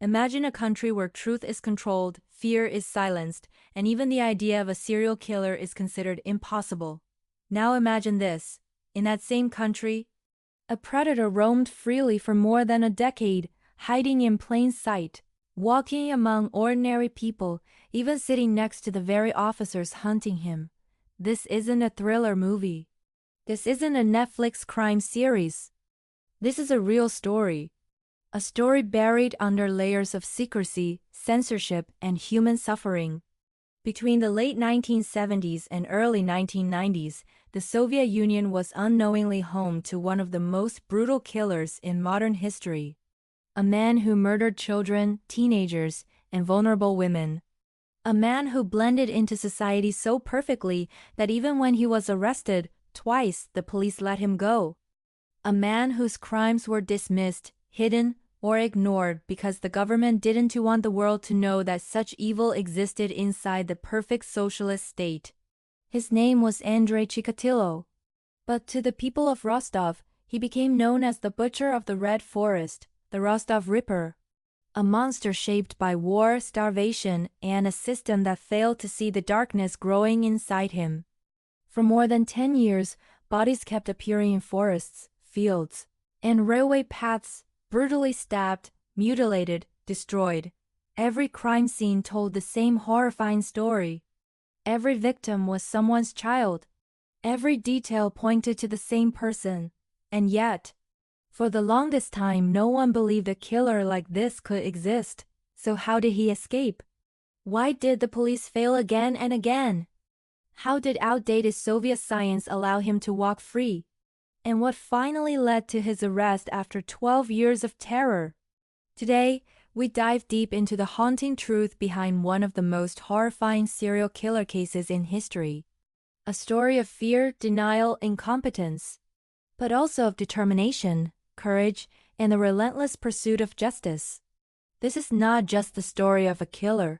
Imagine a country where truth is controlled, fear is silenced, and even the idea of a serial killer is considered impossible. Now imagine this. In that same country, a predator roamed freely for more than a decade, hiding in plain sight, walking among ordinary people, even sitting next to the very officers hunting him. This isn't a thriller movie. This isn't a Netflix crime series. This is a real story. A story buried under layers of secrecy, censorship, and human suffering. Between the late 1970s and early 1990s, the Soviet Union was unknowingly home to one of the most brutal killers in modern history. A man who murdered children, teenagers, and vulnerable women. A man who blended into society so perfectly that even when he was arrested, twice the police let him go. A man whose crimes were dismissed, hidden, or ignored because the government didn't want the world to know that such evil existed inside the perfect socialist state. His name was Andrei Chikatilo. But to the people of Rostov, he became known as the Butcher of the Red Forest, the Rostov Ripper. A monster shaped by war, starvation, and a system that failed to see the darkness growing inside him. For more than 10 years, bodies kept appearing in forests, fields, and railway paths, brutally stabbed, mutilated, destroyed. Every crime scene told the same horrifying story. Every victim was someone's child. Every detail pointed to the same person. And yet, for the longest time, no one believed a killer like this could exist. So how did he escape? Why did the police fail again and again? How did outdated Soviet science allow him to walk free? And what finally led to his arrest after 12 years of terror? Today, we dive deep into the haunting truth behind one of the most horrifying serial killer cases in history. A story of fear, denial, incompetence, but also of determination, courage, and the relentless pursuit of justice. This is not just the story of a killer.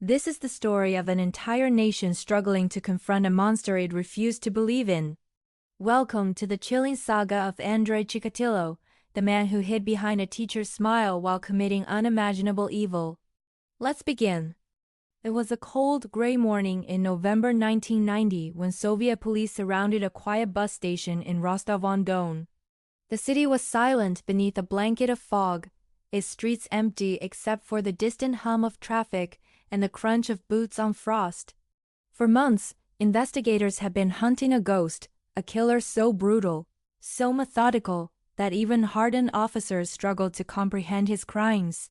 This is the story of an entire nation struggling to confront a monster it refused to believe in. Welcome to the chilling saga of Andrei Chikatilo, the man who hid behind a teacher's smile while committing unimaginable evil. Let's begin. It was a cold, gray morning in November 1990 when Soviet police surrounded a quiet bus station in Rostov-on-Don. The city was silent beneath a blanket of fog, its streets empty except for the distant hum of traffic and the crunch of boots on frost. For months, investigators had been hunting a ghost, a killer so brutal, so methodical, that even hardened officers struggled to comprehend his crimes.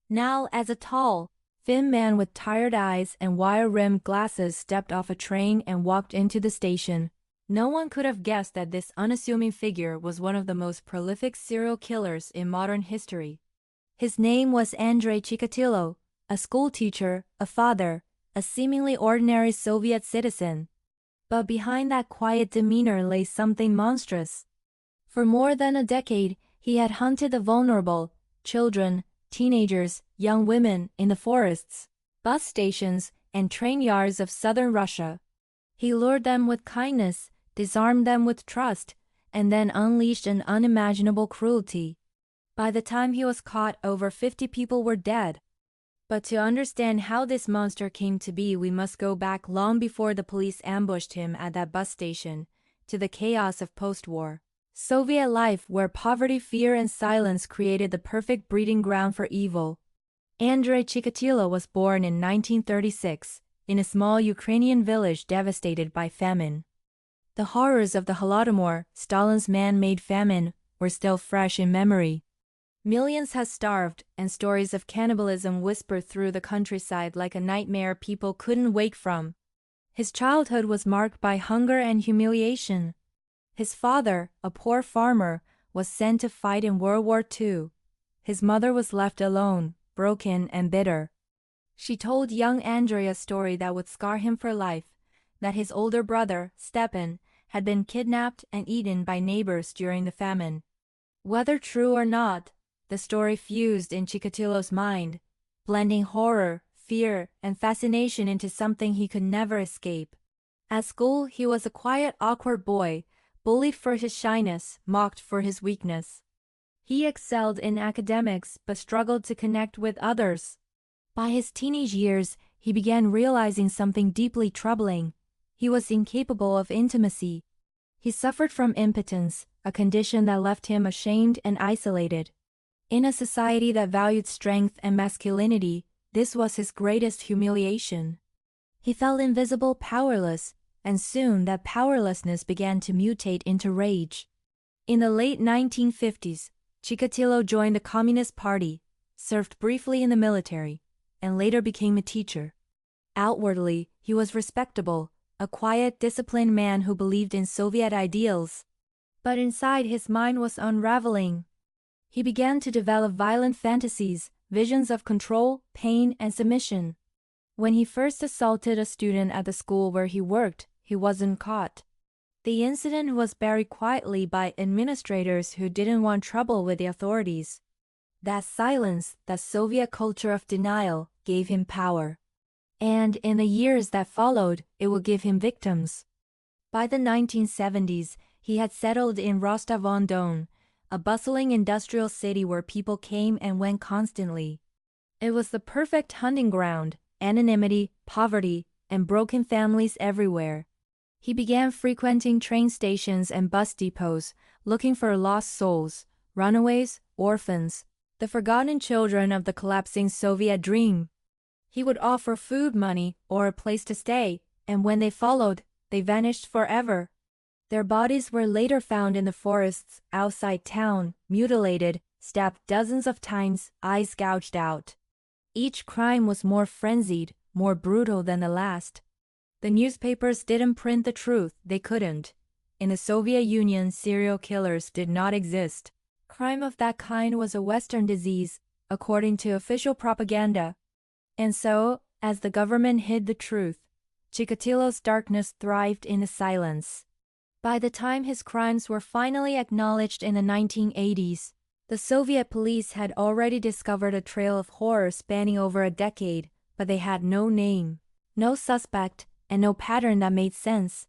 Now, as a tall, thin man with tired eyes and wire-rimmed glasses stepped off a train and walked into the station, no one could have guessed that this unassuming figure was one of the most prolific serial killers in modern history. His name was Andrei Chikatilo, a schoolteacher, a father, a seemingly ordinary Soviet citizen. But behind that quiet demeanor lay something monstrous. For more than a decade, he had hunted the vulnerable, children, teenagers, young women in the forests, bus stations, and train yards of southern Russia. He lured them with kindness, disarmed them with trust, and then unleashed an unimaginable cruelty. By the time he was caught, over 50 people were dead. But to understand how this monster came to be, we must go back long before the police ambushed him at that bus station, to the chaos of post-war Soviet life where poverty, fear, and silence created the perfect breeding ground for evil. Andrei Chikatilo was born in 1936, in a small Ukrainian village devastated by famine. The horrors of the Holodomor, Stalin's man-made famine, were still fresh in memory. Millions had starved, and stories of cannibalism whispered through the countryside like a nightmare people couldn't wake from. His childhood was marked by hunger and humiliation. His father, a poor farmer, was sent to fight in World War II. His mother was left alone, broken and bitter. She told young Andrei a story that would scar him for life, that his older brother, Stepan, had been kidnapped and eaten by neighbors during the famine. Whether true or not, the story fused in Chikatilo's mind, blending horror, fear, and fascination into something he could never escape. At school, he was a quiet, awkward boy, bullied for his shyness, mocked for his weakness. He excelled in academics but struggled to connect with others. By his teenage years, he began realizing something deeply troubling. He was incapable of intimacy. He suffered from impotence, a condition that left him ashamed and isolated. In a society that valued strength and masculinity, this was his greatest humiliation. He felt invisible, powerless, and soon that powerlessness began to mutate into rage. In the late 1950s, Chikatilo joined the Communist Party, served briefly in the military, and later became a teacher. Outwardly, he was respectable, a quiet, disciplined man who believed in Soviet ideals. But inside his mind was unraveling. He began to develop violent fantasies, visions of control, pain, and submission. When he first assaulted a student at the school where he worked, he wasn't caught. The incident was buried quietly by administrators who didn't want trouble with the authorities. That silence, that Soviet culture of denial, gave him power. And in the years that followed, it would give him victims. By the 1970s, he had settled in Rostov-on-Don, a bustling industrial city where people came and went constantly. It was the perfect hunting ground, anonymity, poverty, and broken families everywhere. He began frequenting train stations and bus depots, looking for lost souls, runaways, orphans, the forgotten children of the collapsing Soviet dream. He would offer food money or a place to stay, and when they followed, they vanished forever. Their bodies were later found in the forests outside town, mutilated, stabbed dozens of times, eyes gouged out. Each crime was more frenzied, more brutal than the last. The newspapers didn't print the truth, they couldn't. In the Soviet Union, serial killers did not exist. Crime of that kind was a Western disease, according to official propaganda. And so, as the government hid the truth, Chikatilo's darkness thrived in the silence. By the time his crimes were finally acknowledged in the 1980s, the Soviet police had already discovered a trail of horror spanning over a decade, but they had no name, no suspect, and no pattern that made sense.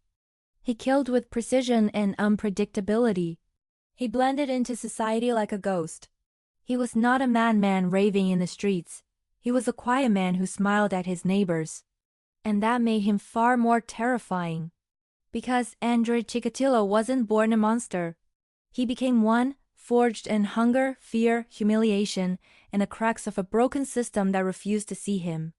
He killed with precision and unpredictability. He blended into society like a ghost. He was not a madman raving in the streets. He was a quiet man who smiled at his neighbors. And that made him far more terrifying. Because Andrei Chikatilo wasn't born a monster. He became one, forged in hunger, fear, humiliation, and the cracks of a broken system that refused to see him.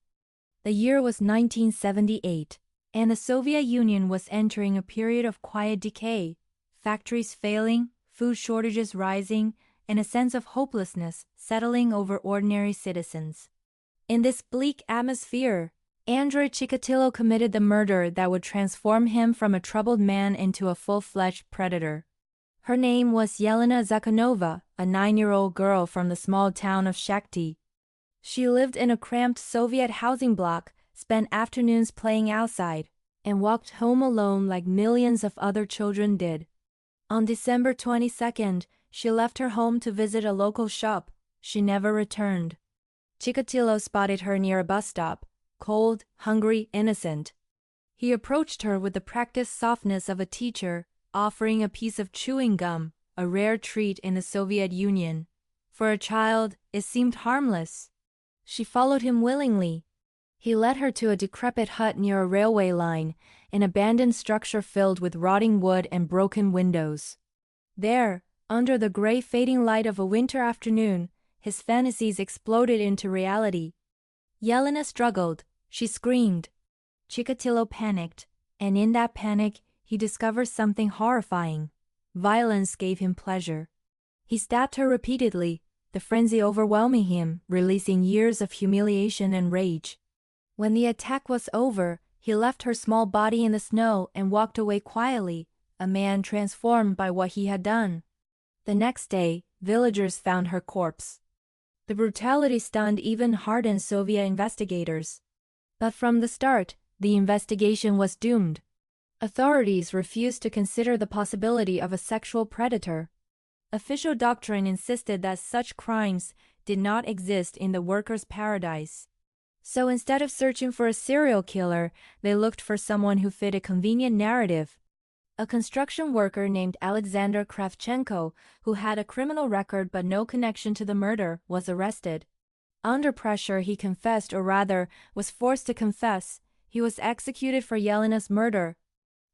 The year was 1978. And the Soviet Union was entering a period of quiet decay, factories failing, food shortages rising, and a sense of hopelessness settling over ordinary citizens. In this bleak atmosphere, Andrei Chikatilo committed the murder that would transform him from a troubled man into a full-fledged predator. Her name was Yelena Zakhanova, a 9-year-old girl from the small town of Shakhty. She lived in a cramped Soviet housing block, spent afternoons playing outside, and walked home alone like millions of other children did. On December 22nd, she left her home to visit a local shop. She never returned. Chikatilo spotted her near a bus stop, cold, hungry, innocent. He approached her with the practiced softness of a teacher, offering a piece of chewing gum, a rare treat in the Soviet Union. For a child, it seemed harmless. She followed him willingly. He led her to a decrepit hut near a railway line, an abandoned structure filled with rotting wood and broken windows. There, under the gray fading light of a winter afternoon, his fantasies exploded into reality. Yelena struggled. She screamed. Chikatilo panicked, and in that panic, he discovered something horrifying. Violence gave him pleasure. He stabbed her repeatedly, the frenzy overwhelming him, releasing years of humiliation and rage. When the attack was over, he left her small body in the snow and walked away quietly, a man transformed by what he had done. The next day, villagers found her corpse. The brutality stunned even hardened Soviet investigators. But from the start, the investigation was doomed. Authorities refused to consider the possibility of a sexual predator. Official doctrine insisted that such crimes did not exist in the workers' paradise. So instead of searching for a serial killer, they looked for someone who fit a convenient narrative. A construction worker named Alexander Kravchenko, who had a criminal record but no connection to the murder, was arrested. Under pressure, he confessed, or rather, was forced to confess. He was executed for Yelena's murder.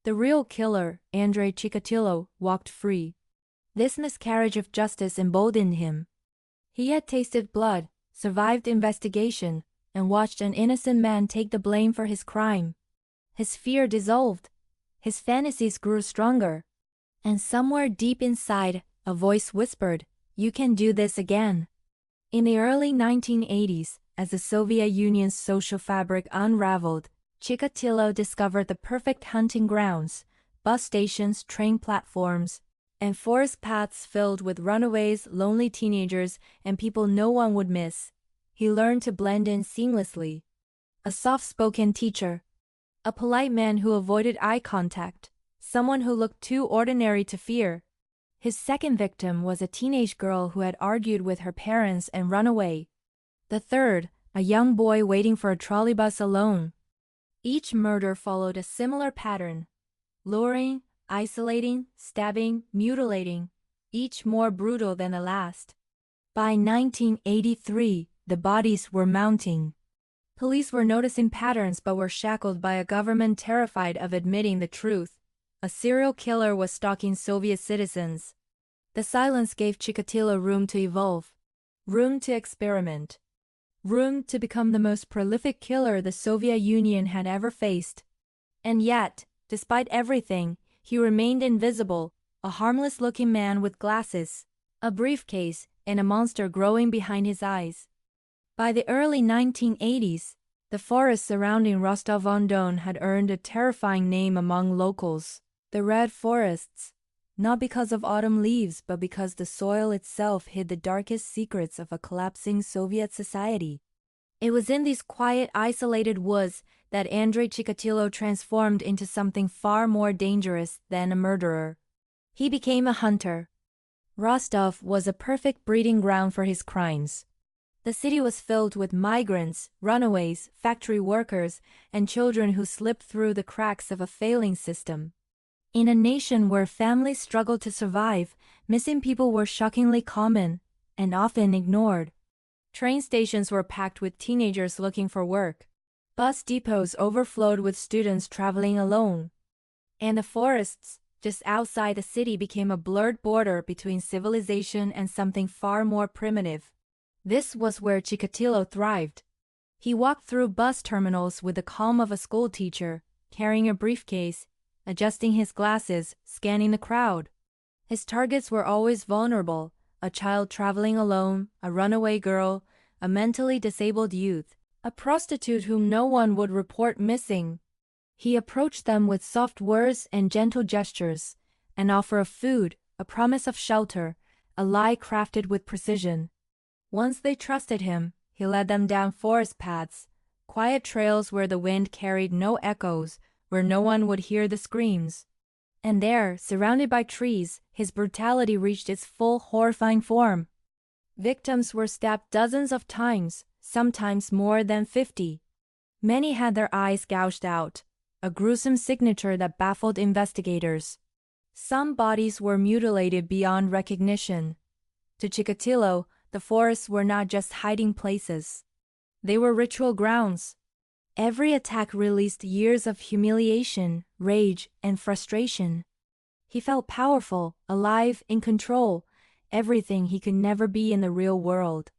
The real killer, Andrei Chikatilo, walked free. This miscarriage of justice emboldened him. He had tasted blood, survived investigation, and watched an innocent man take the blame for his crime. His fear dissolved. His fantasies grew stronger. And somewhere deep inside, a voice whispered, "You can do this again." In the early 1980s, as the Soviet Union's social fabric unraveled, Chikatilo discovered the perfect hunting grounds: bus stations, train platforms, and forest paths filled with runaways, lonely teenagers, and people no one would miss. He learned to blend in seamlessly. A soft-spoken teacher, a polite man who avoided eye contact, someone who looked too ordinary to fear. His second victim was a teenage girl who had argued with her parents and run away. The third, a young boy waiting for a trolleybus alone. Each murder followed a similar pattern: luring, isolating, stabbing, mutilating, each more brutal than the last. By 1983, the bodies were mounting. Police were noticing patterns but were shackled by a government terrified of admitting the truth. A serial killer was stalking Soviet citizens. The silence gave Chikatilo room to evolve, room to experiment, room to become the most prolific killer the Soviet Union had ever faced. And yet, despite everything, he remained invisible, a harmless-looking man with glasses, a briefcase, and a monster growing behind his eyes. By the early 1980s, the forests surrounding Rostov-on-Don had earned a terrifying name among locals: the Red Forests, not because of autumn leaves but because the soil itself hid the darkest secrets of a collapsing Soviet society. It was in these quiet, isolated woods that Andrei Chikatilo transformed into something far more dangerous than a murderer. He became a hunter. Rostov was a perfect breeding ground for his crimes. The city was filled with migrants, runaways, factory workers, and children who slipped through the cracks of a failing system. In a nation where families struggled to survive, missing people were shockingly common and often ignored. Train stations were packed with teenagers looking for work. Bus depots overflowed with students traveling alone. And the forests, just outside the city, became a blurred border between civilization and something far more primitive. This was where Chikatilo thrived. He walked through bus terminals with the calm of a schoolteacher, carrying a briefcase, adjusting his glasses, scanning the crowd. His targets were always vulnerable: a child traveling alone, a runaway girl, a mentally disabled youth, a prostitute whom no one would report missing. He approached them with soft words and gentle gestures, an offer of food, a promise of shelter, a lie crafted with precision. Once they trusted him, he led them down forest paths, quiet trails where the wind carried no echoes, where no one would hear the screams. And there, surrounded by trees, his brutality reached its full, horrifying form. Victims were stabbed dozens of times, sometimes more than 50. Many had their eyes gouged out, a gruesome signature that baffled investigators. Some bodies were mutilated beyond recognition. To Chikatilo, the forests were not just hiding places. They were ritual grounds. Every attack released years of humiliation, rage, and frustration. He felt powerful, alive, in control, everything he could never be in the real world.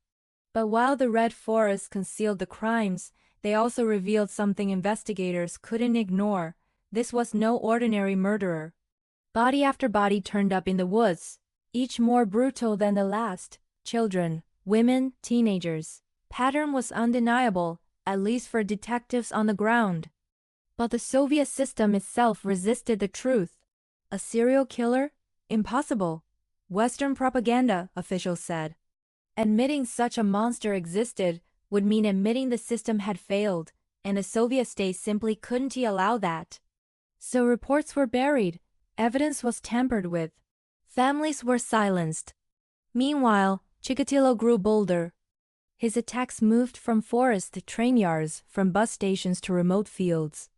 But while the Red Forests concealed the crimes, they also revealed something investigators couldn't ignore. This was no ordinary murderer. Body after body turned up in the woods, each more brutal than the last. Children, women, teenagers. Pattern was undeniable, at least for detectives on the ground. But the Soviet system itself resisted the truth. A serial killer? Impossible. Western propaganda, officials said. Admitting such a monster existed would mean admitting the system had failed, and the Soviet state simply couldn't allow that. So reports were buried, evidence was tampered with, families were silenced. Meanwhile, Chikatilo grew bolder. His attacks moved from forests to train yards, from bus stations to remote fields.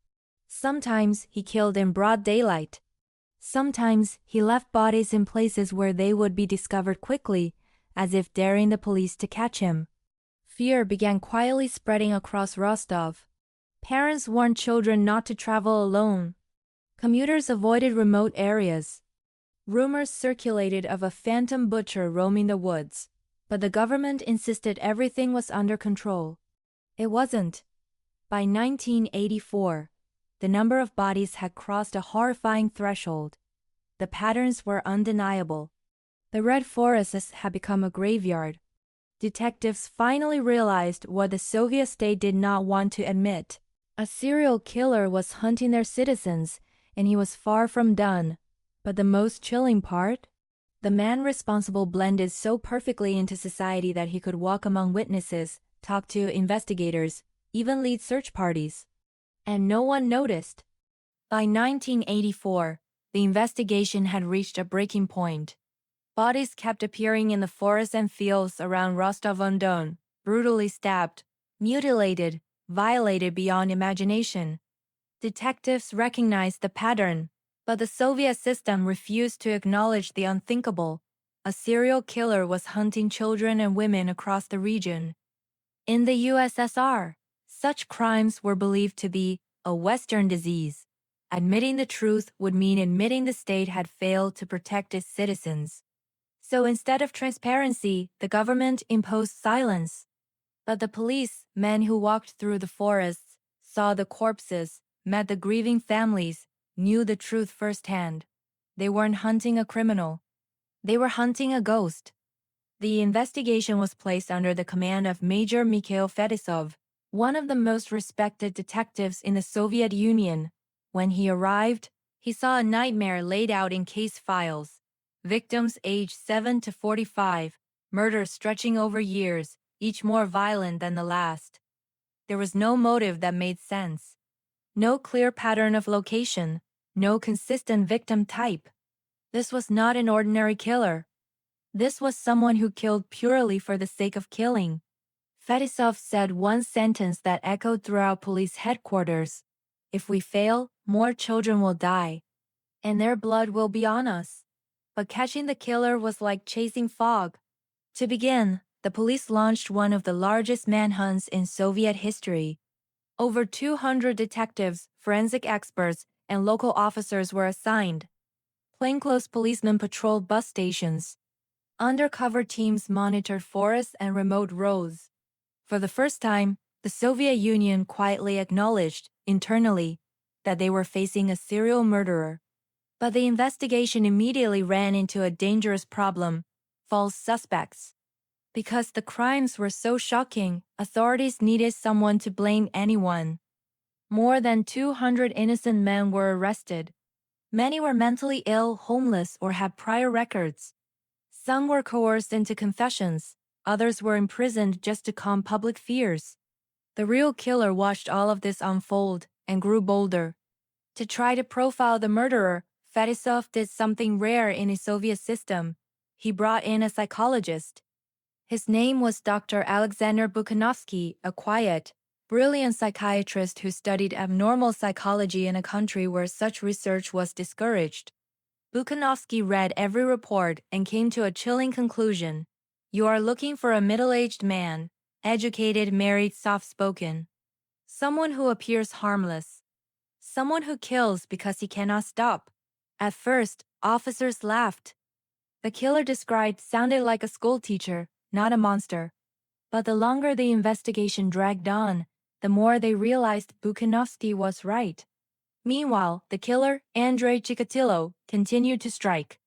Sometimes he killed in broad daylight. Sometimes he left bodies in places where they would be discovered quickly, as if daring the police to catch him. Fear began quietly spreading across Rostov. Parents warned children not to travel alone. Commuters avoided remote areas. Rumors circulated of a phantom butcher roaming the woods, but the government insisted everything was under control. It wasn't. By 1984, the number of bodies had crossed a horrifying threshold. The patterns were undeniable. The Red Forests had become a graveyard. Detectives finally realized what the Soviet state did not want to admit. A serial killer was hunting their citizens, and he was far from done. But the most chilling part? The man responsible blended so perfectly into society that he could walk among witnesses, talk to investigators, even lead search parties. And no one noticed. By 1984, the investigation had reached a breaking point. Bodies kept appearing in the forests and fields around Rostov-on-Don, brutally stabbed, mutilated, violated beyond imagination. Detectives recognized the pattern, but the Soviet system refused to acknowledge the unthinkable. A serial killer was hunting children and women across the region. In the USSR, such crimes were believed to be a Western disease. Admitting the truth would mean admitting the state had failed to protect its citizens. So instead of transparency, the government imposed silence. But the police, men who walked through the forests, saw the corpses, met the grieving families, knew the truth firsthand. They weren't hunting a criminal. They were hunting a ghost. The investigation was placed under the command of Major Mikhail Fedosov, one of the most respected detectives in the Soviet Union. When he arrived, he saw a nightmare laid out in case files. Victims aged 7 to 45, murders stretching over years, each more violent than the last. There was no motive that made sense. No clear pattern of location, no consistent victim type. This was not an ordinary killer. This was someone who killed purely for the sake of killing. Fedosov said one sentence that echoed throughout police headquarters. If we fail, more children will die. And their blood will be on us. But catching the killer was like chasing fog. To begin, the police launched one of the largest manhunts in Soviet history. Over 200 detectives, forensic experts, and local officers were assigned. Plainclothes policemen patrolled bus stations. Undercover teams monitored forests and remote roads. For the first time, the Soviet Union quietly acknowledged, internally, that they were facing a serial murderer. But the investigation immediately ran into a dangerous problem: false suspects. Because the crimes were so shocking, authorities needed someone to blame anyone. More than 200 innocent men were arrested. Many were mentally ill, homeless, or had prior records. Some were coerced into confessions, others were imprisoned just to calm public fears. The real killer watched all of this unfold and grew bolder. To try to profile the murderer, Fedosov did something rare in a Soviet system. He brought in a psychologist. His name was Dr. Alexander Bukhanovsky, a quiet, brilliant psychiatrist who studied abnormal psychology in a country where such research was discouraged. Bukhanovsky read every report and came to a chilling conclusion. You are looking for a middle-aged man, educated, married, soft-spoken. Someone who appears harmless. Someone who kills because he cannot stop. At first, officers laughed. The killer described sounded like a schoolteacher, not a monster. But the longer the investigation dragged on, the more they realized Bukhanovsky was right. Meanwhile, the killer, Andrei Chikatilo, continued to strike.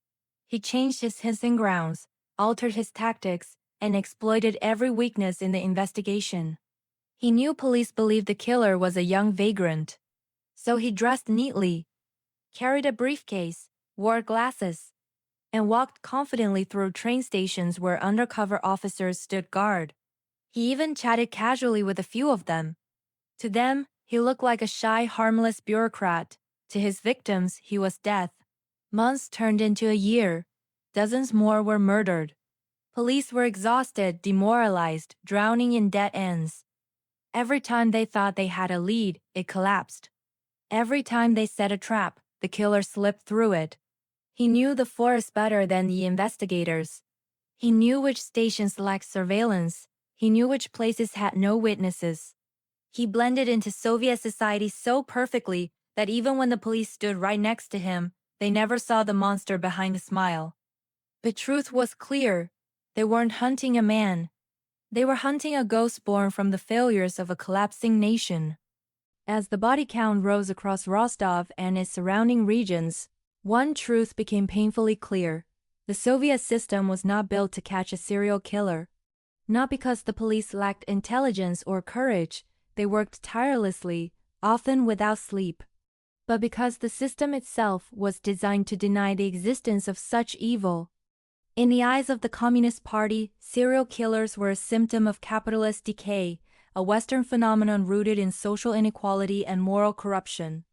He changed his hissing grounds, altered his tactics, and exploited every weakness in the investigation. He knew police believed the killer was a young vagrant. So he dressed neatly, carried a briefcase, wore glasses, and walked confidently through train stations where undercover officers stood guard. He even chatted casually with a few of them. To them, he looked like a shy, harmless bureaucrat. To his victims, he was death. Months turned into a year. Dozens more were murdered. Police were exhausted, demoralized, drowning in dead ends. Every time they thought they had a lead, it collapsed. Every time they set a trap, the killer slipped through it. He knew the forest better than the investigators. He knew which stations lacked surveillance. He knew which places had no witnesses. He blended into Soviet society so perfectly that even when the police stood right next to him, they never saw the monster behind the smile. The truth was clear. They weren't hunting a man. They were hunting a ghost born from the failures of a collapsing nation. As the body count rose across Rostov and its surrounding regions, one truth became painfully clear. The Soviet system was not built to catch a serial killer. Not because the police lacked intelligence or courage, they worked tirelessly, often without sleep, but because the system itself was designed to deny the existence of such evil. In the eyes of the Communist Party, serial killers were a symptom of capitalist decay, a Western phenomenon rooted in social inequality and moral corruption.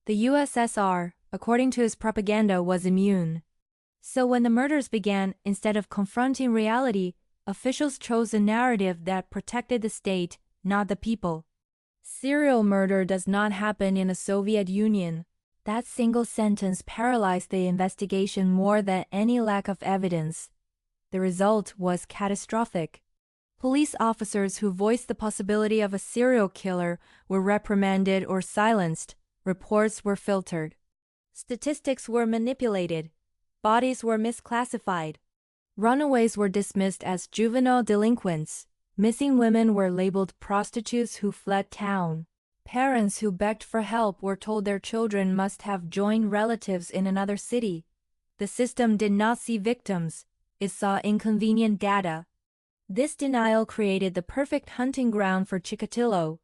The USSR, according to its propaganda, was immune. So when the murders began, instead of confronting reality, officials chose a narrative that protected the state, not the people. Serial murder does not happen in the Soviet Union. That single sentence paralyzed the investigation more than any lack of evidence. The result was catastrophic. Police officers who voiced the possibility of a serial killer were reprimanded or silenced. Reports were filtered. Statistics were manipulated. Bodies were misclassified. Runaways were dismissed as juvenile delinquents. Missing women were labeled prostitutes who fled town. Parents who begged for help were told their children must have joined relatives in another city. The system did not see victims. It saw inconvenient data. This denial created the perfect hunting ground for Chikatilo.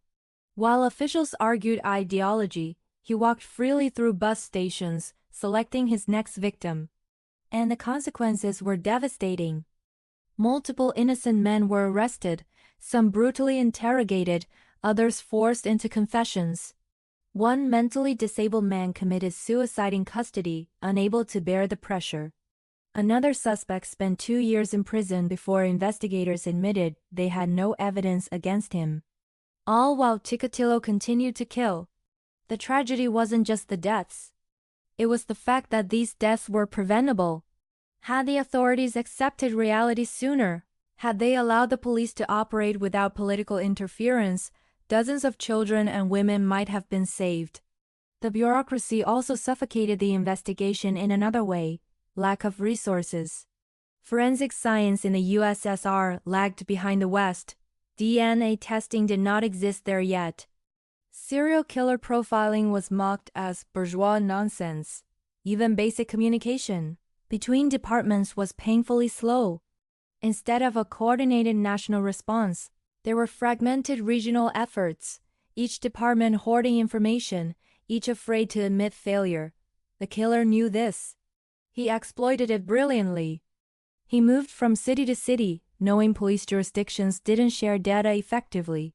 While officials argued ideology, he walked freely through bus stations, selecting his next victim. And the consequences were devastating. Multiple innocent men were arrested, some brutally interrogated, others forced into confessions. One mentally disabled man committed suicide in custody, unable to bear the pressure. Another suspect spent 2 years in prison before investigators admitted they had no evidence against him. All while Chikatilo continued to kill. The tragedy wasn't just the deaths. It was the fact that these deaths were preventable. Had the authorities accepted reality sooner, had they allowed the police to operate without political interference, dozens of children and women might have been saved. The bureaucracy also suffocated the investigation in another way: lack of resources. Forensic science in the USSR lagged behind the West. DNA testing did not exist there yet. Serial killer profiling was mocked as bourgeois nonsense. Even basic communication between departments was painfully slow. Instead of a coordinated national response, there were fragmented regional efforts, each department hoarding information, each afraid to admit failure. The killer knew this. He exploited it brilliantly. He moved from city to city, knowing police jurisdictions didn't share data effectively.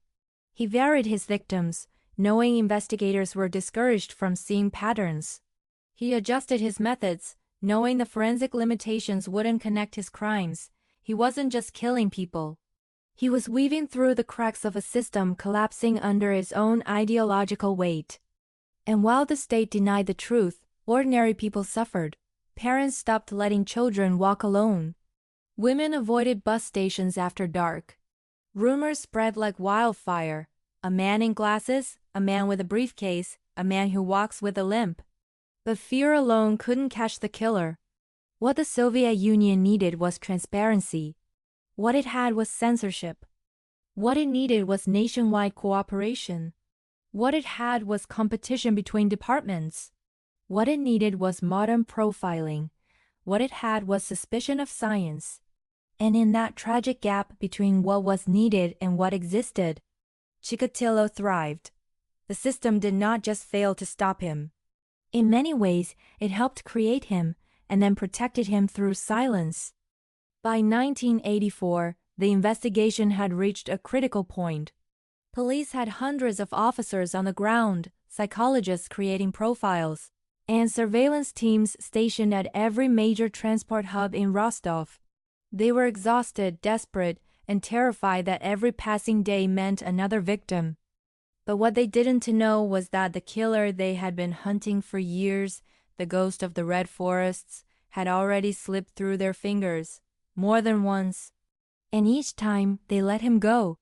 He varied his victims, knowing investigators were discouraged from seeing patterns. He adjusted his methods, knowing the forensic limitations wouldn't connect his crimes. He wasn't just killing people. He was weaving through the cracks of a system collapsing under its own ideological weight. And while the state denied the truth, ordinary people suffered. Parents stopped letting children walk alone. Women avoided bus stations after dark. Rumors spread like wildfire. A man in glasses, a man with a briefcase, a man who walks with a limp. But fear alone couldn't catch the killer. What the Soviet Union needed was transparency. What it had was censorship. What it needed was nationwide cooperation. What it had was competition between departments. What it needed was modern profiling. What it had was suspicion of science. And in that tragic gap between what was needed and what existed, Chikatilo thrived. The system did not just fail to stop him. In many ways, it helped create him, and then protected him through silence. By 1984, the investigation had reached a critical point. Police had hundreds of officers on the ground, psychologists creating profiles, and surveillance teams stationed at every major transport hub in Rostov. They were exhausted, desperate, and terrified that every passing day meant another victim. But what they didn't know was that the killer they had been hunting for years, the ghost of the Red Forests, had already slipped through their fingers, more than once. And each time, they let him go.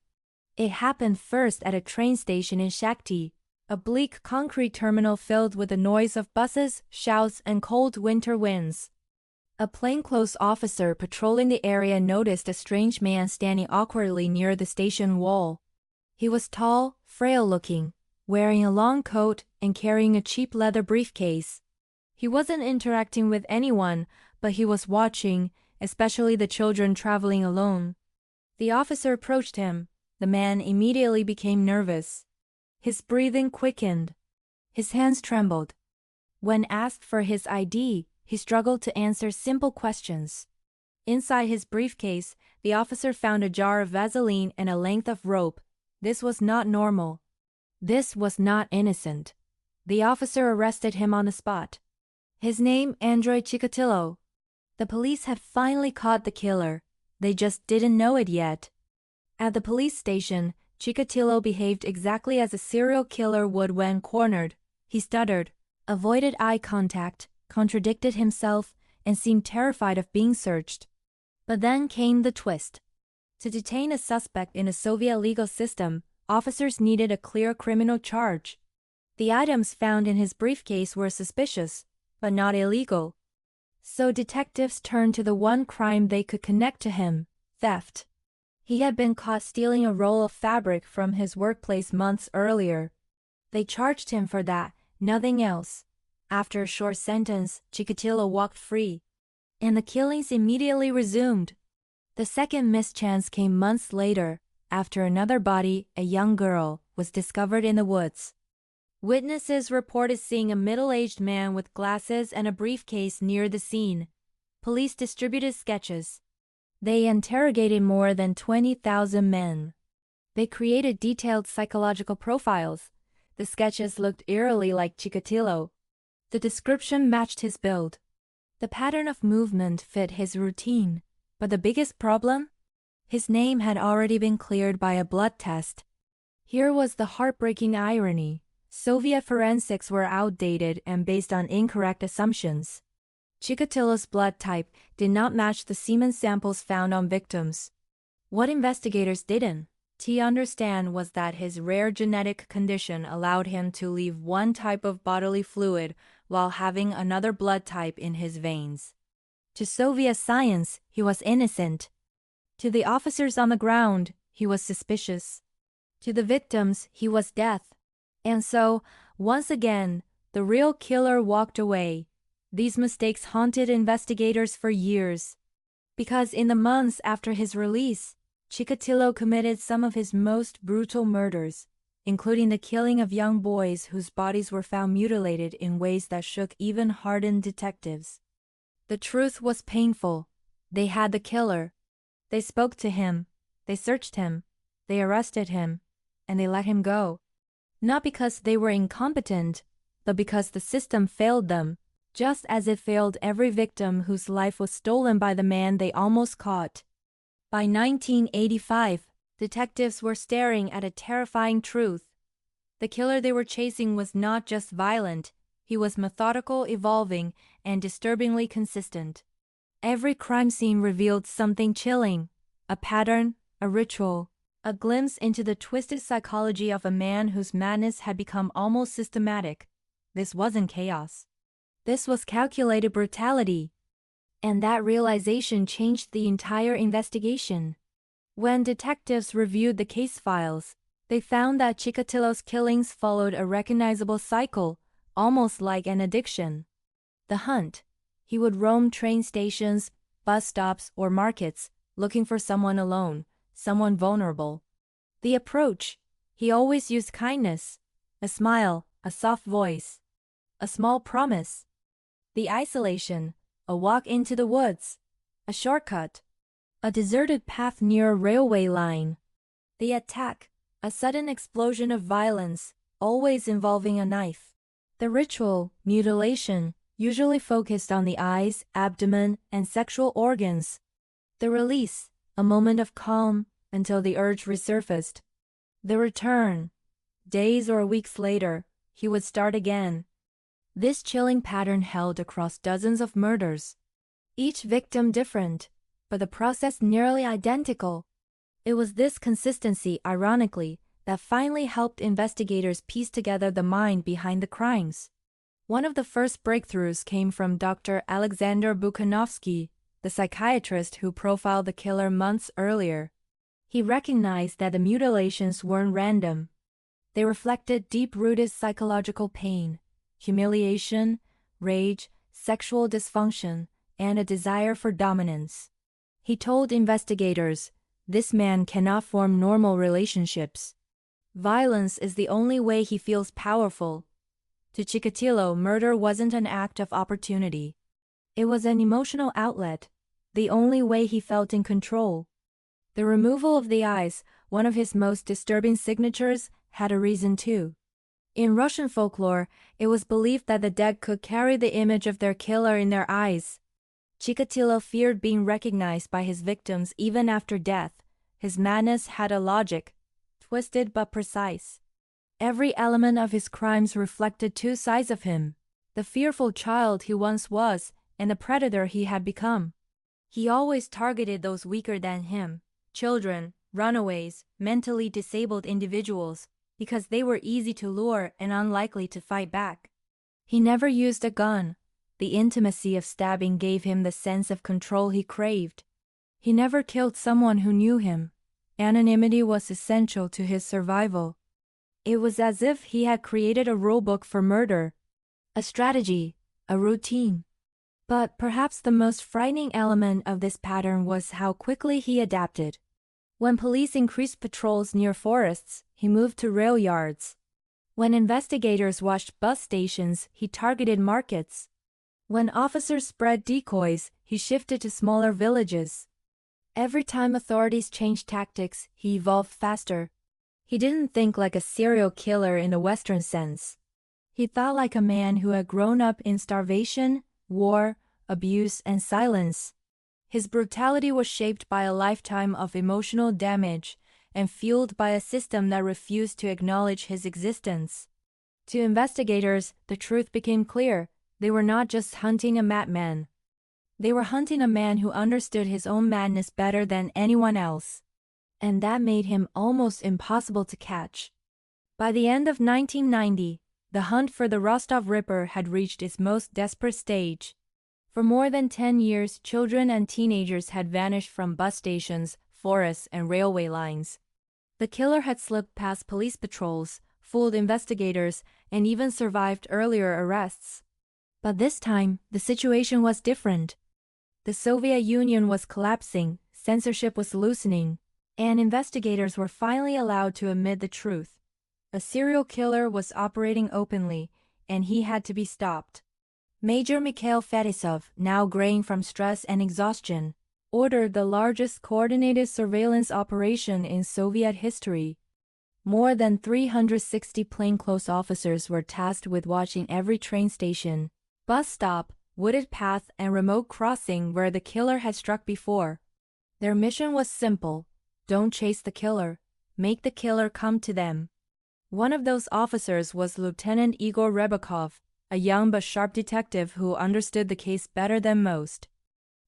It happened first at a train station in Shakti, a bleak concrete terminal filled with the noise of buses, shouts, and cold winter winds. A plainclothes officer patrolling the area noticed a strange man standing awkwardly near the station wall. He was tall, frail-looking, wearing a long coat and carrying a cheap leather briefcase. He wasn't interacting with anyone, but he was watching, especially the children traveling alone. The officer approached him. The man immediately became nervous. His breathing quickened. His hands trembled. When asked for his ID, he struggled to answer simple questions. Inside his briefcase, the officer found a jar of Vaseline and a length of rope. This was not normal. This was not innocent. The officer arrested him on the spot. His name, Andrei Chikatilo. The police had finally caught the killer. They just didn't know it yet. At the police station, Chikatilo behaved exactly as a serial killer would when cornered. He stuttered, avoided eye contact, contradicted himself, and seemed terrified of being searched. But then came the twist. To detain a suspect in a Soviet legal system, officers needed a clear criminal charge. The items found in his briefcase were suspicious, but not illegal. So detectives turned to the one crime they could connect to him: theft. He had been caught stealing a roll of fabric from his workplace months earlier. They charged him for that, nothing else. After a short sentence, Chikatilo walked free. And the killings immediately resumed. The second mischance came months later, after another body, a young girl, was discovered in the woods. Witnesses reported seeing a middle-aged man with glasses and a briefcase near the scene. Police distributed sketches. They interrogated more than 20,000 men. They created detailed psychological profiles. The sketches looked eerily like Chikatilo. The description matched his build. The pattern of movement fit his routine. But the biggest problem? His name had already been cleared by a blood test. Here was the heartbreaking irony. Soviet forensics were outdated and based on incorrect assumptions. Chikatilo's blood type did not match the semen samples found on victims. What investigators didn't understand was that his rare genetic condition allowed him to leave one type of bodily fluid while having another blood type in his veins. To Soviet science, he was innocent. To the officers on the ground, he was suspicious. To the victims, he was death. And so, once again, the real killer walked away. These mistakes haunted investigators for years. Because in the months after his release, Chikatilo committed some of his most brutal murders, including the killing of young boys whose bodies were found mutilated in ways that shook even hardened detectives. The truth was painful. They had the killer. They spoke to him. They searched him. They arrested him. And they let him go. Not because they were incompetent, but because the system failed them, just as it failed every victim whose life was stolen by the man they almost caught. By 1985, detectives were staring at a terrifying truth. The killer they were chasing was not just violent, he was methodical, evolving, and disturbingly consistent. Every crime scene revealed something chilling, a pattern, a ritual, a glimpse into the twisted psychology of a man whose madness had become almost systematic. This wasn't chaos. This was calculated brutality. And that realization changed the entire investigation. When detectives reviewed the case files, they found that Chikatilo's killings followed a recognizable cycle, almost like an addiction. The hunt. He would roam train stations, bus stops, or markets, looking for someone alone, someone vulnerable. The approach. He always used kindness, a smile, a soft voice, a small promise. The isolation. A walk into the woods, a shortcut, a deserted path near a railway line. The attack, a sudden explosion of violence, always involving a knife. The ritual, mutilation, usually focused on the eyes, abdomen, and sexual organs. The release, a moment of calm until the urge resurfaced. The return. Days or weeks later, he would start again. This chilling pattern held across dozens of murders. Each victim different, but the process nearly identical. It was this consistency, ironically, that finally helped investigators piece together the mind behind the crimes. One of the first breakthroughs came from Dr. Alexander Bukhanovsky, the psychiatrist who profiled the killer months earlier. He recognized that the mutilations weren't random. They reflected deep-rooted psychological pain, humiliation, rage, sexual dysfunction, and a desire for dominance. He told investigators, "This man cannot form normal relationships. Violence is the only way he feels powerful." To Chikatilo, murder wasn't an act of opportunity. It was an emotional outlet, the only way he felt in control. The removal of the eyes, one of his most disturbing signatures, had a reason too. In Russian folklore, it was believed that the dead could carry the image of their killer in their eyes. Chikatilo feared being recognized by his victims even after death. His madness had a logic, twisted but precise. Every element of his crimes reflected two sides of him: the fearful child he once was and the predator he had become. He always targeted those weaker than him, children, runaways, mentally disabled individuals, because they were easy to lure and unlikely to fight back. He never used a gun. The intimacy of stabbing gave him the sense of control he craved. He never killed someone who knew him. Anonymity was essential to his survival. It was as if he had created a rulebook for murder, a strategy, a routine. But perhaps the most frightening element of this pattern was how quickly he adapted. When police increased patrols near forests, he moved to rail yards. When investigators watched bus stations, he targeted markets. When officers spread decoys, he shifted to smaller villages. Every time authorities changed tactics, he evolved faster. He didn't think like a serial killer in the Western sense. He thought like a man who had grown up in starvation, war, abuse, and silence. His brutality was shaped by a lifetime of emotional damage and fueled by a system that refused to acknowledge his existence. To investigators, the truth became clear. They were not just hunting a madman. They were hunting a man who understood his own madness better than anyone else. And that made him almost impossible to catch. By the end of 1990, the hunt for the Rostov Ripper had reached its most desperate stage. For more than 10 years, children and teenagers had vanished from bus stations, forests, and railway lines. The killer had slipped past police patrols, fooled investigators, and even survived earlier arrests. But this time, the situation was different. The Soviet Union was collapsing, censorship was loosening, and investigators were finally allowed to admit the truth. A serial killer was operating openly, and he had to be stopped. Major Mikhail Fetisov, now graying from stress and exhaustion, ordered the largest coordinated surveillance operation in Soviet history. More than 360 plainclothes officers were tasked with watching every train station, bus stop, wooded path, and remote crossing where the killer had struck before. Their mission was simple: don't chase the killer, make the killer come to them. One of those officers was Lieutenant Igor Rybakov, a young but sharp detective who understood the case better than most.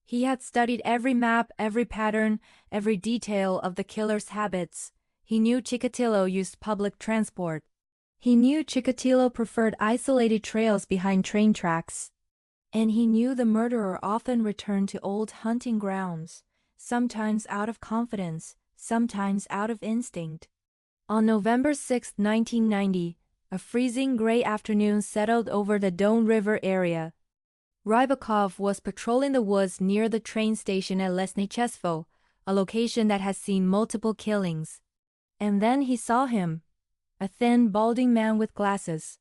He had studied every map, every pattern, every detail of the killer's habits. He knew Chikatilo used public transport. He knew Chikatilo preferred isolated trails behind train tracks. And he knew the murderer often returned to old hunting grounds, sometimes out of confidence, sometimes out of instinct. On November 6, 1990, a freezing gray afternoon settled over the Don River area. Rybakov was patrolling the woods near the train station at Lesnichestvo, a location that has seen multiple killings. And then he saw him, a thin, balding man with glasses,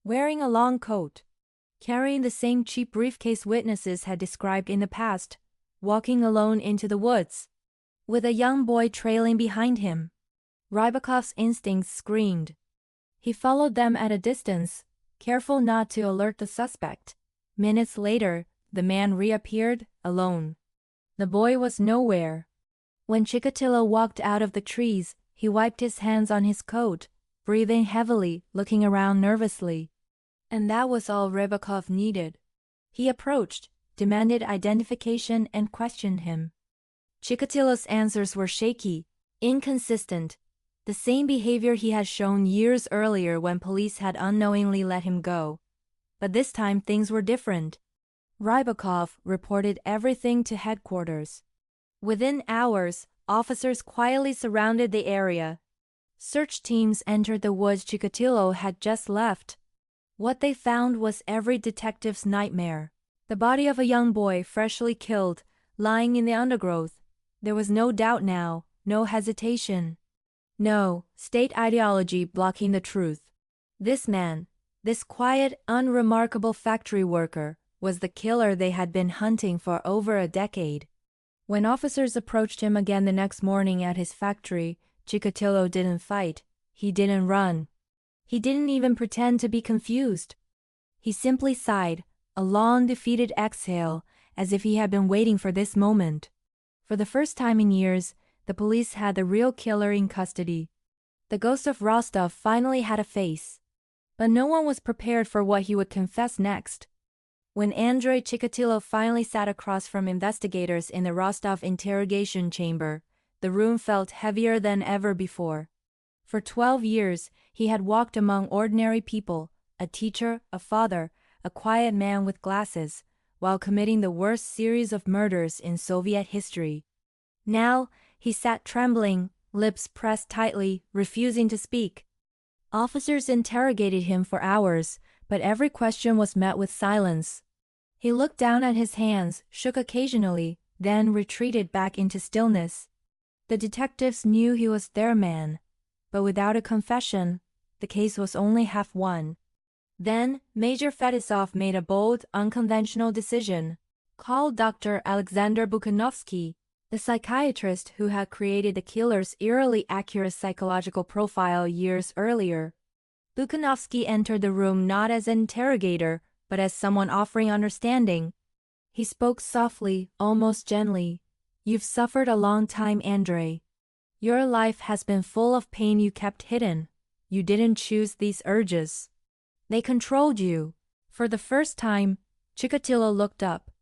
wearing a long coat, carrying the same cheap briefcase witnesses had described in the past, walking alone into the woods, with a young boy trailing behind him. Rybakov's instincts screamed. He followed them at a distance, careful not to alert the suspect. Minutes later, the man reappeared, alone. The boy was nowhere. When Chikatilo walked out of the trees, he wiped his hands on his coat, breathing heavily, looking around nervously. And that was all Rybakov needed. He approached, demanded identification and questioned him. Chikatilo's answers were shaky, inconsistent, the same behavior he had shown years earlier when police had unknowingly let him go. But this time things were different. Rybakov reported everything to headquarters. Within hours, officers quietly surrounded the area. Search teams entered the woods Chikatilo had just left. What they found was every detective's nightmare. The body of a young boy freshly killed, lying in the undergrowth. There was no doubt now, no hesitation. No state ideology blocking the truth. This man, this quiet, unremarkable factory worker, was the killer they had been hunting for over a decade. When officers approached him again the next morning at his factory, Chikatilo didn't fight. He didn't run. He didn't even pretend to be confused. He simply sighed, a long defeated exhale, as if he had been waiting for this moment. For the first time in years, the police had the real killer in custody. The ghost of Rostov finally had a face. But no one was prepared for what he would confess next. When Andrei Chikatilo finally sat across from investigators in the Rostov interrogation chamber, the room felt heavier than ever before. For 12 years, he had walked among ordinary people, a teacher, a father, a quiet man with glasses, while committing the worst series of murders in Soviet history. Now, he sat trembling, lips pressed tightly, refusing to speak. Officers interrogated him for hours, but every question was met with silence. He looked down at his hands, shook occasionally, then retreated back into stillness. The detectives knew he was their man, but without a confession, the case was only half won. Then, Major Fetisov made a bold, unconventional decision. Call Dr. Alexander Bukhanovsky, the psychiatrist who had created the killer's eerily accurate psychological profile years earlier. Bukhanovsky entered the room not as an interrogator, but as someone offering understanding. He spoke softly, almost gently. You've suffered a long time, Andrei. Your life has been full of pain you kept hidden. You didn't choose these urges. They controlled you. For the first time, Chikatilo looked up.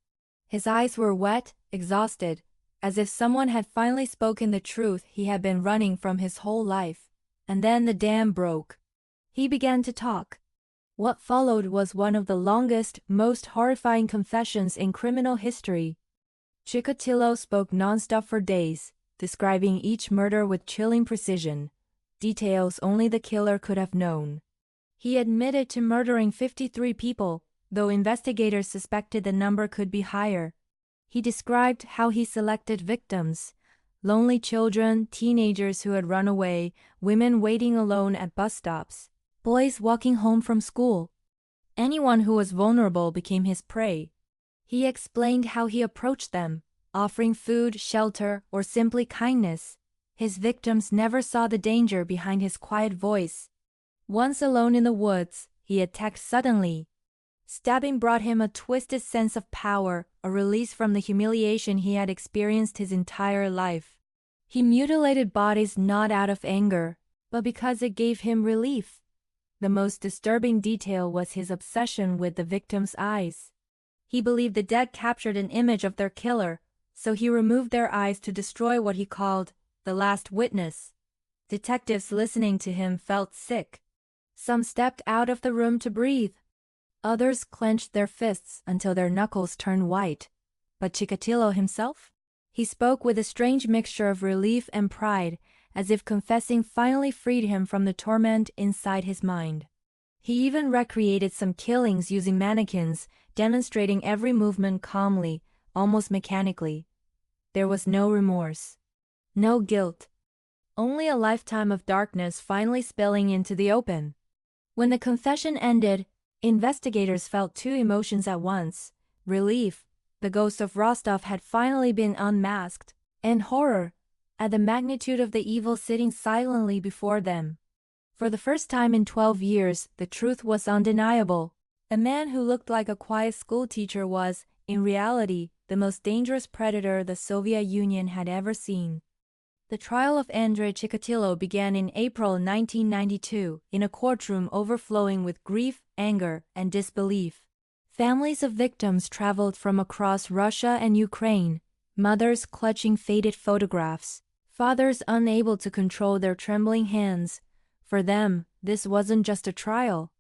His eyes were wet, exhausted, as if someone had finally spoken the truth he had been running from his whole life. And then the dam broke. He began to talk. What followed was one of the longest, most horrifying confessions in criminal history. Chikatilo spoke nonstop for days, describing each murder with chilling precision, details only the killer could have known. He admitted to murdering 53 people, though investigators suspected the number could be higher. He described how he selected victims: lonely children, teenagers who had run away, women waiting alone at bus stops, boys walking home from school. Anyone who was vulnerable became his prey. He explained how he approached them, offering food, shelter, or simply kindness. His victims never saw the danger behind his quiet voice. Once alone in the woods, he attacked suddenly. Stabbing brought him a twisted sense of power, a release from the humiliation he had experienced his entire life. He mutilated bodies not out of anger, but because it gave him relief. The most disturbing detail was his obsession with the victims' eyes. He believed the dead captured an image of their killer, so he removed their eyes to destroy what he called the last witness. Detectives listening to him felt sick. Some stepped out of the room to breathe. Others clenched their fists until their knuckles turned white. But Chikatilo himself? He spoke with a strange mixture of relief and pride, as if confessing finally freed him from the torment inside his mind. He even recreated some killings using mannequins, demonstrating every movement calmly, almost mechanically. There was no remorse. No guilt. Only a lifetime of darkness finally spilling into the open. When the confession ended, investigators felt two emotions at once: relief, the ghost of Rostov had finally been unmasked, and horror, at the magnitude of the evil sitting silently before them. For the first time in 12 years, the truth was undeniable. A man who looked like a quiet schoolteacher was, in reality, the most dangerous predator the Soviet Union had ever seen. The trial of Andrei Chikatilo began in April 1992 in a courtroom overflowing with grief, anger, and disbelief. Families of victims traveled from across Russia and Ukraine, mothers clutching faded photographs, fathers unable to control their trembling hands. For them, this wasn't just a trial.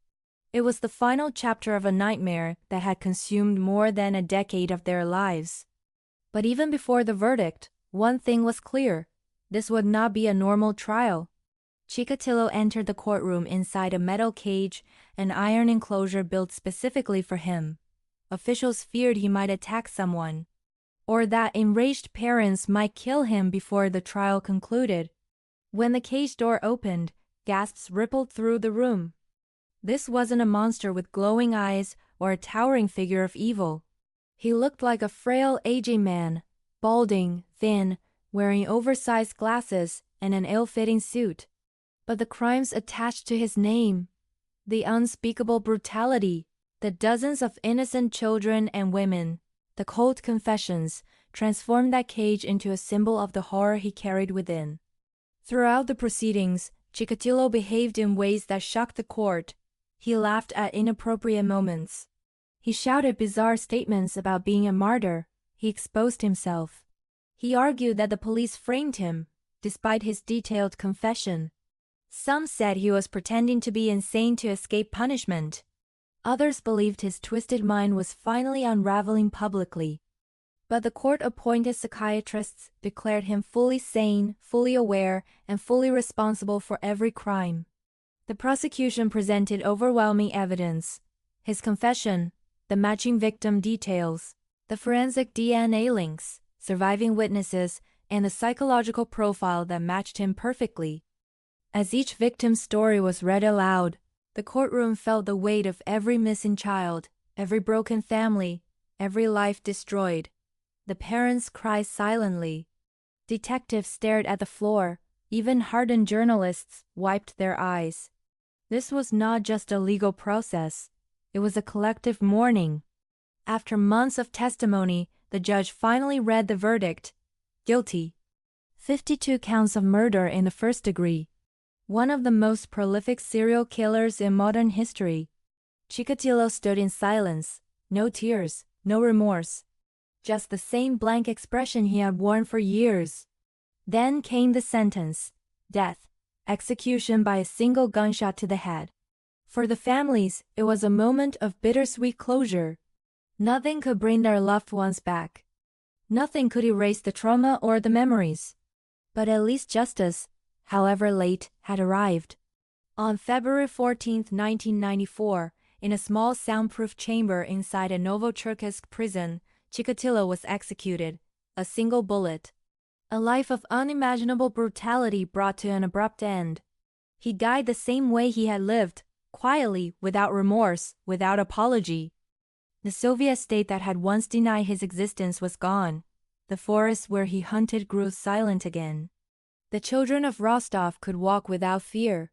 It was the final chapter of a nightmare that had consumed more than a decade of their lives. But even before the verdict, one thing was clear: this would not be a normal trial. Chikatilo entered the courtroom inside a metal cage, an iron enclosure built specifically for him. Officials feared he might attack someone, or that enraged parents might kill him before the trial concluded. When the cage door opened, gasps rippled through the room. This wasn't a monster with glowing eyes or a towering figure of evil. He looked like a frail, aging man, balding, thin, wearing oversized glasses and an ill-fitting suit. But the crimes attached to his name, the unspeakable brutality, the dozens of innocent children and women, the cold confessions, transformed that cage into a symbol of the horror he carried within. Throughout the proceedings, Chikatilo behaved in ways that shocked the court. He laughed at inappropriate moments. He shouted bizarre statements about being a martyr. He exposed himself. He argued that the police framed him, despite his detailed confession. Some said he was pretending to be insane to escape punishment. Others believed his twisted mind was finally unraveling publicly. But the court-appointed psychiatrists declared him fully sane, fully aware, and fully responsible for every crime. The prosecution presented overwhelming evidence: his confession, the matching victim details, the forensic DNA links, surviving witnesses, and the psychological profile that matched him perfectly. As each victim's story was read aloud, the courtroom felt the weight of every missing child, every broken family, every life destroyed. The parents cried silently. Detectives stared at the floor. Even hardened journalists wiped their eyes. This was not just a legal process. It was a collective mourning. After months of testimony, the judge finally read the verdict: guilty. 52 counts of murder in the first degree. One of the most prolific serial killers in modern history. Chikatilo stood in silence, no tears, no remorse. Just the same blank expression he had worn for years. Then came the sentence: death, execution by a single gunshot to the head. For the families, it was a moment of bittersweet closure. Nothing could bring their loved ones back. Nothing could erase the trauma or the memories. But at least justice, however late, had arrived. On February 14, 1994, in a small soundproof chamber inside a Novocherkassk prison, Chikatilo was executed. A single bullet. A life of unimaginable brutality brought to an abrupt end. He died the same way he had lived, quietly, without remorse, without apology. The Soviet state that had once denied his existence was gone. The forests where he hunted grew silent again. The children of Rostov could walk without fear.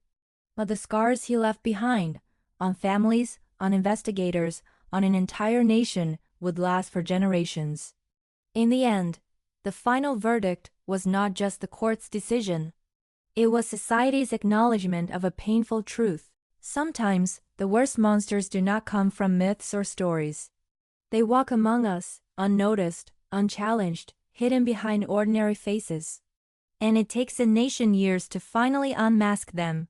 But the scars he left behind, on families, on investigators, on an entire nation, would last for generations. In the end, the final verdict was not just the court's decision. It was society's acknowledgement of a painful truth. Sometimes, the worst monsters do not come from myths or stories. They walk among us, unnoticed, unchallenged, hidden behind ordinary faces. And it takes a nation years to finally unmask them.